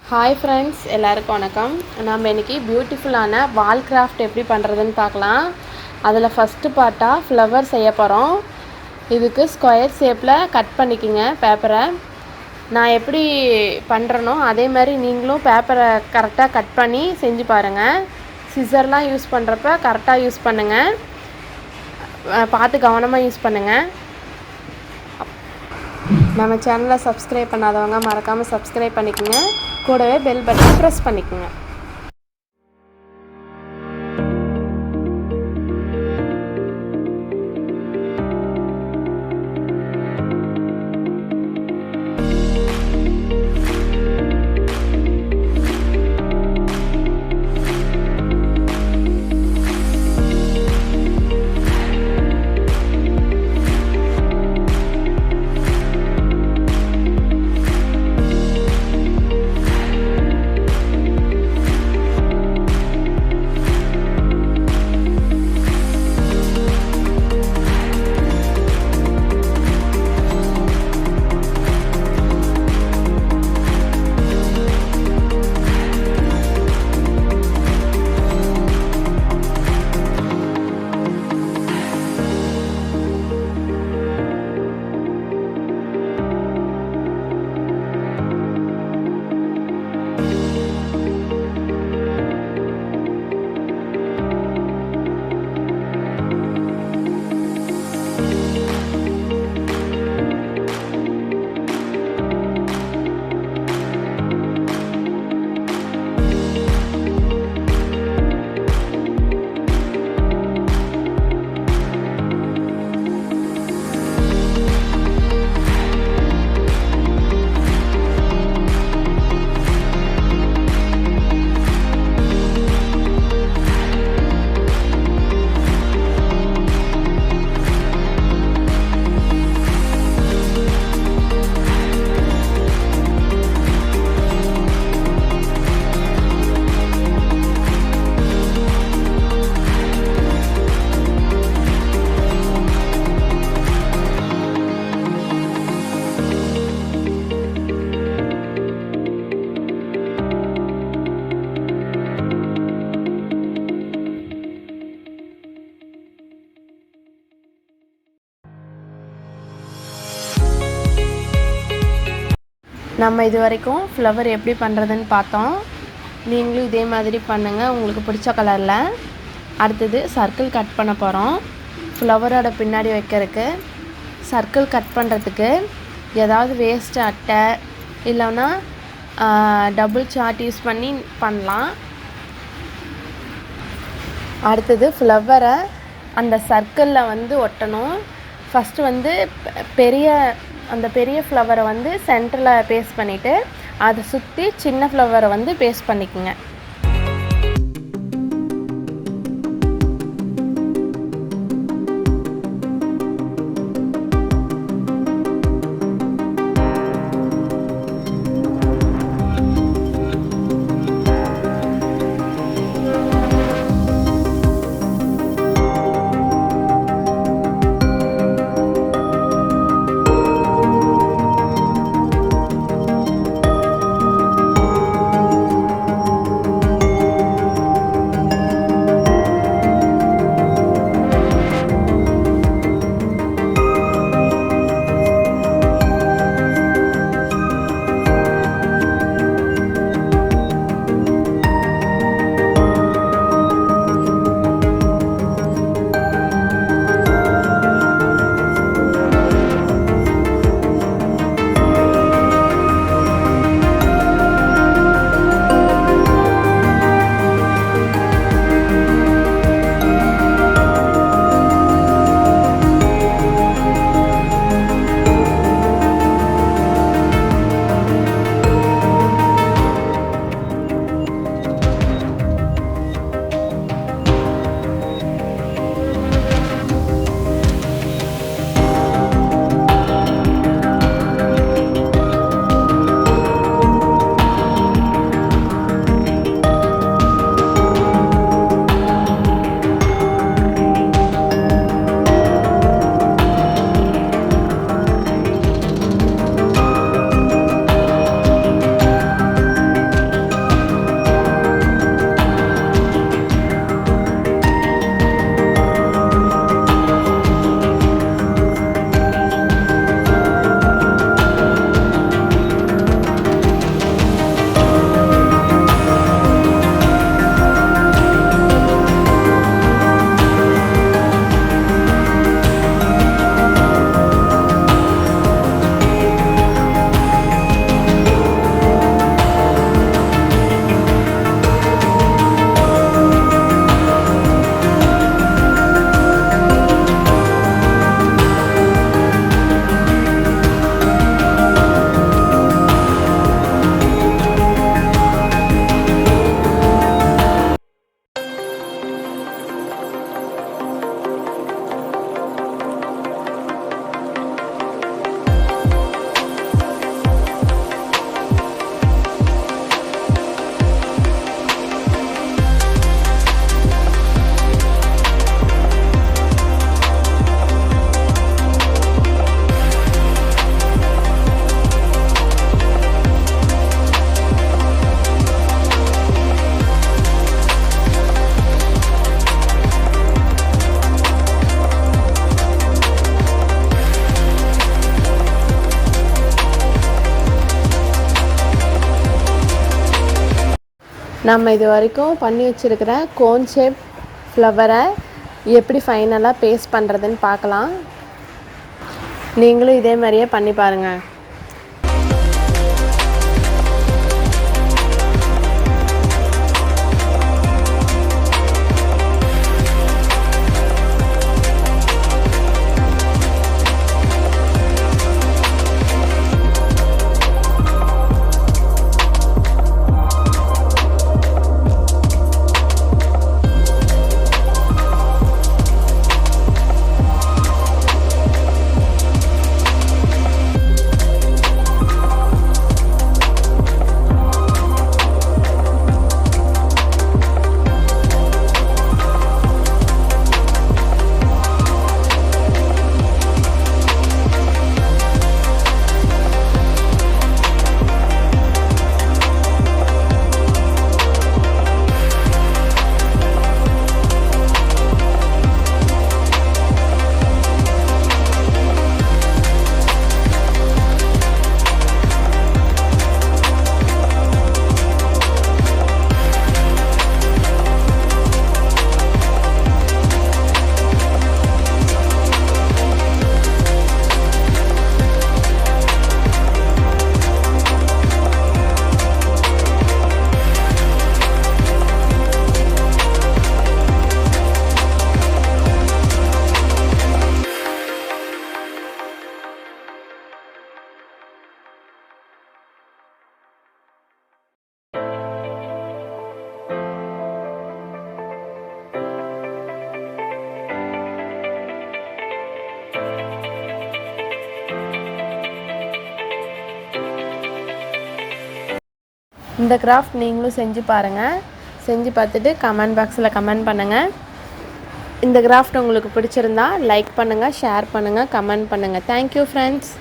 Hi friends, எல்லாருக்கும் வணக்கம். நம்ம இன்றைக்கி பியூட்டிஃபுல்லான வால் கிராஃப்ட் எப்படி பண்ணுறதுன்னு பார்க்கலாம். அதில் ஃபஸ்ட்டு பார்ட்டாக ஃப்ளவர் செய்ய போகிறோம். இதுக்கு ஸ்கொயர் ஷேப்பில் கட் பண்ணிக்கோங்க பேப்பரை. நான் எப்படி பண்ணுறனோ அதே மாதிரி நீங்களும் பேப்பரை கரெக்டாக கட் பண்ணி செஞ்சு பாருங்கள். சிசர்லாம் யூஸ் பண்ணுறப்ப கரெக்டாக யூஸ் பண்ணுங்கள், பார்த்து கவனமாக யூஸ் பண்ணுங்கள். நம்ம சேனலை சப்ஸ்கிரைப் பண்ணாதவங்க மறக்காமல் சப்ஸ்கிரைப் பண்ணிக்கோங்க. கூடவே பெல் பட்டன் ப்ரெஸ் பண்ணிக்கோங்க. நம்ம இது வரைக்கும் ஃப்ளவர் எப்படி பண்ணுறதுன்னு பார்த்தோம். நீங்களும் இதே மாதிரி பண்ணுங்கள் உங்களுக்கு பிடிச்ச கலரில். அடுத்தது சர்க்கிள் கட் பண்ண போகிறோம். ஃப்ளவரோட பின்னாடி வைக்கிறதுக்கு சர்க்கிள் கட் பண்ணுறதுக்கு ஏதாவது வேஸ்ட்டு அட்டை இல்லைன்னா டபுள் சார்ட் யூஸ் பண்ணி பண்ணலாம். அடுத்தது ஃப்ளவரை அந்த சர்க்கிளில் ஒட்டணும். ஃபஸ்ட்டு பெரிய ஃப்ளவரை சென்டரில் பேஸ்ட் பண்ணிவிட்டு அதை சுற்றி சின்ன ஃப்ளவரை பேஸ்ட் பண்ணிக்கோங்க. நம்ம இது வரைக்கும் பண்ணி வச்சுருக்கிற கோன் ஷேப் ஃப்ளவரை எப்படி ஃபைனலாக பேஸ்ட் பண்ணுறதுன்னு பார்க்கலாம். நீங்களும் இதே மாதிரியே பண்ணி பாருங்கள். இந்த கிராஃப்ட் நீங்களும் செஞ்சு பாருங்கள். செஞ்சு பார்த்துட்டு கமெண்ட் பாக்ஸில் கமெண்ட் பண்ணுங்கள். இந்த கிராஃப்ட் உங்களுக்கு பிடிச்சிருந்தா லைக் பண்ணுங்கள், ஷேர் பண்ணுங்கள், கமெண்ட் பண்ணுங்கள். Thank you friends.